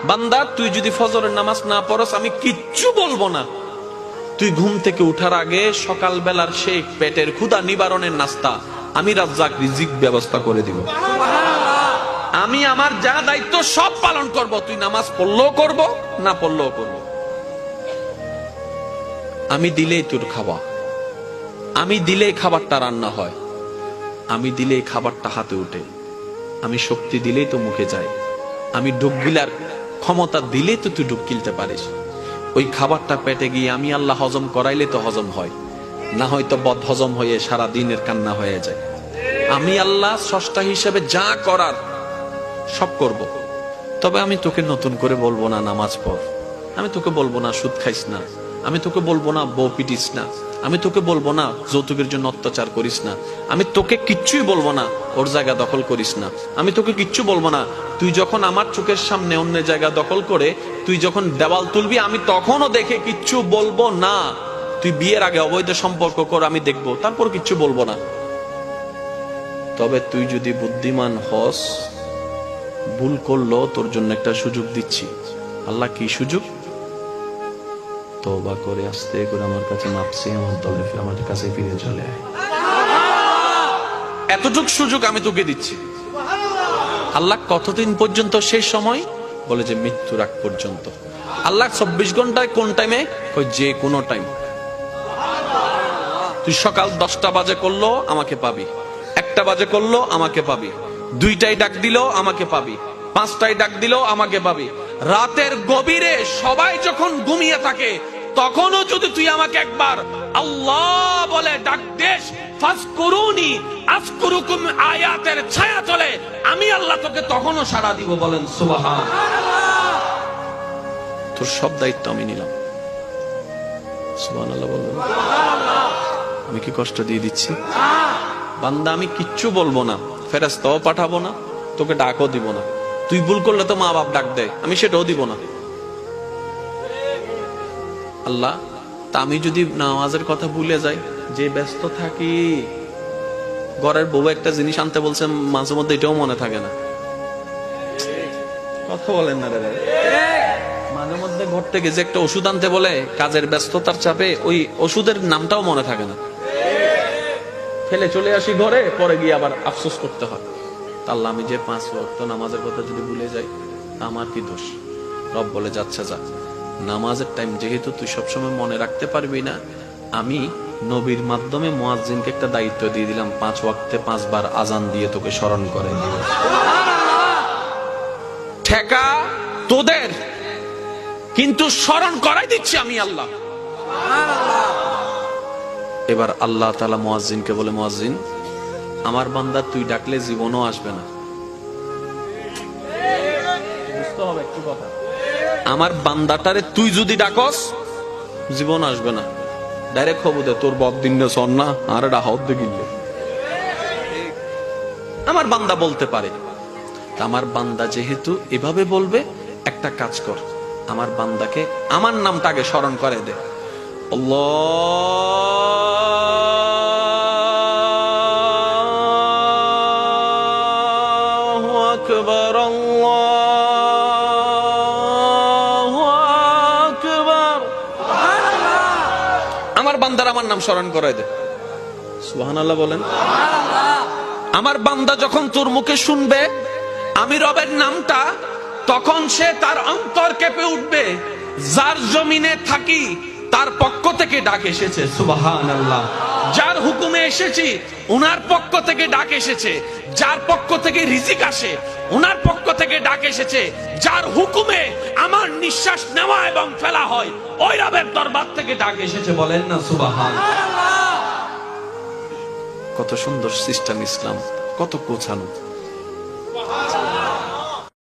বান্দা তুই যদি ফজরের নামাজ না পড়স আমি কিচ্ছু বলবো না। তুই ঘুম থেকে উঠার আগে সকাল বেলার সেই পেটের ক্ষুধা নিবারণের নাস্তা আমি রাজ্জাক রিজিক ব্যবস্থা করে দিব। আমি আমার যা দায়িত্ব সব পালন করব। তুই নামাজ পড়লেও করব, না পড়লেও করব। আমি দিলেই তোর খাওয়া, আমি দিলেই খাবারটা রান্না হয়, আমি দিলেই খাবারটা হাতে উঠে, আমি শক্তি দিলেই তো মুখে যায়, আমি ডুব গিলার ক্ষমতা দিলেই তো তুই ডুব গিলতে পারিস। ওই খাবারটা পেটে গিয়ে আমি আল্লাহ হজম করাইলে তো হজম হয়, না হয়তো বদ হজম হয়ে সারা দিনের কান্না হয়ে যায়। আমি আল্লাহ স্রষ্টা হিসেবে যা করার সব করব। তবে আমি তোকে নতুন করে বলবো না নামাজ পড়, আমি তোকে বলবো না সুদ খাইস না, আমি তোকে বলবো না বউ পিটিস না, আমি তোকে বলবো না যৌতুকের জন্য অত্যাচার করিস না, আমি তোকে কিচ্ছুই বলবো না ওর জায়গা দখল করিস না, আমি তোকে কিচ্ছু বলবো না। তুই যখন আমার চোখের সামনে অন্য জায়গা দখল করে তুই যখন দেওয়াল তুলবি আমি তখনও দেখে কিচ্ছু বলবো না। তুই বিয়ের আগে অবৈধ সম্পর্ক কর, আমি দেখবো, তারপর কিচ্ছু বলবো না। তবে তুই যদি বুদ্ধিমান হস, ভুল করলো তোর জন্য একটা সুযোগ দিচ্ছি। আল্লাহ কি সুযোগ? তওবা করে আস্তে করে আমার কাছে মাপসি আমার দলে আমার কাছে ফিরে চলে আয়। এতটুক সুযোগ আমি তোকে দিচ্ছি। আল্লাহ কতদিন পর্যন্ত? সেই সময় বলে যে মৃত্যুর আগ পর্যন্ত। আল্লাহ 24 ঘন্টায় কোন টাইমে? যে কোনো টাইম। তুই সকাল 10টা বাজে করলো আমাকে পাবি, 1টা বাজে করলো আমাকে পাবি, 2টায় ডাক দিল আমাকে পাবি, 5টায় ডাক দিল আমাকে পাবি। রাতের গভীরে সবাই যখন ঘুমিয়ে থাকে তখনও যদি তুই আমাকে একবার আল্লাহ বলে ডাক দেস, ফাজকুরুনি আযকুরুকুম আয়াতের ছায়া তলে আমি আল্লাহ তোকে তখনও সাড়া দিব। বলেন সুবহানাল্লাহ। তোর সব দায়িত্ব আমি নিলাম। সুবহানাল্লাহ বলবেন। আমি কি কষ্ট দিয়ে দিচ্ছি? বান্দা আমি কিচ্ছু বলবো না, ফেরেশতাও পাঠাবো না, তোকে ডাকও দিব না। তুই ভুল করলে তো মা বাপ ডাক দেয়, আমি সেটাও দিব না। আল্লাহ তা আমি যদি নামাজের কথা ভুলে যাই, যে ব্যস্ত থাকি, ঘরের বউ একটা জিনিস আনতে বলছে মাঝে মধ্যে এটাও মনে থাকে না। কথা বলেন না রে ভাই। মাঝে মধ্যে ঘর থেকে যে একটা ওষুধ আনতে বলে কাজের ব্যস্ততার চাপে ওই ওষুধের নামটাও মনে থাকে না, ফেলে চলে আসি ঘরে, পরে গিয়ে আবার আফসোস করতে হয়। আল্লাহ আমি যে 5 ওয়াক্ত নামাজের কথা যদি ভুলে যাই আমার কি দোষ? রব বলে যাচ্ছে যা, নামাজের টাইম যেহেতু তুই সবসময় মনে রাখতে পারবি না, আমি নবীর মাধ্যমে মুয়াজ্জিনকে একটা দায়িত্ব দিয়ে দিলাম, 5 ওয়াক্তে 5 বার আজান দিয়ে তোকে স্মরণ করে দিব। ঠেকা তোদের, কিন্তু স্মরণ করাই দিচ্ছি আমি আল্লাহ। এবার আল্লাহ তাআলা মুয়াজ্জিনকে বলে, মুয়াজ্জিন আমার বান্দা তুই ডাকলে জীবনও আসবে না। বুঝতে হবে একটু কথা। আমার বান্দাটারে তুই যদি ডাকস জীবন আসবে না। ডাইরেক্ট খবর দে তোর বদিন সর না আর ডাহত দে গিলে। আমার বান্দা বলতে পারে, আমার বান্দা যেহেতু এভাবে বলবে, একটা কাজ কর, আমার বান্দাকে আমার নামটা আগে স্মরণ করে দে। আল্লাহু আকবার, আল্লাহু আকবার। আমার বান্দার আমার নাম স্মরণ করে দে। সুবহানাল্লাহ বলেন। আমার বান্দা যখন তোর মুখে শুনবে আমি রবের নামটা, তখন সে তার অন্তর কেঁপে উঠবে। যার জমিনে থাকি তার পক্ষ থেকে ডাক এসেছে, সুবহানাল্লাহ। যার হুকুমে এসেছি উনার পক্ষ থেকে ডাক এসেছে। যার পক্ষ থেকে রিজিক আসে উনার পক্ষ থেকে ডাক এসেছে। যার হুকুমে আমার নিঃশ্বাস নেওয়া এবং ফেলা হয় ওই রবের দরবার থেকে ডাক এসেছে। বলেন না সুবহানাল্লাহ। কত সুন্দর সিস্টেম ইসলাম, কত গোছানো।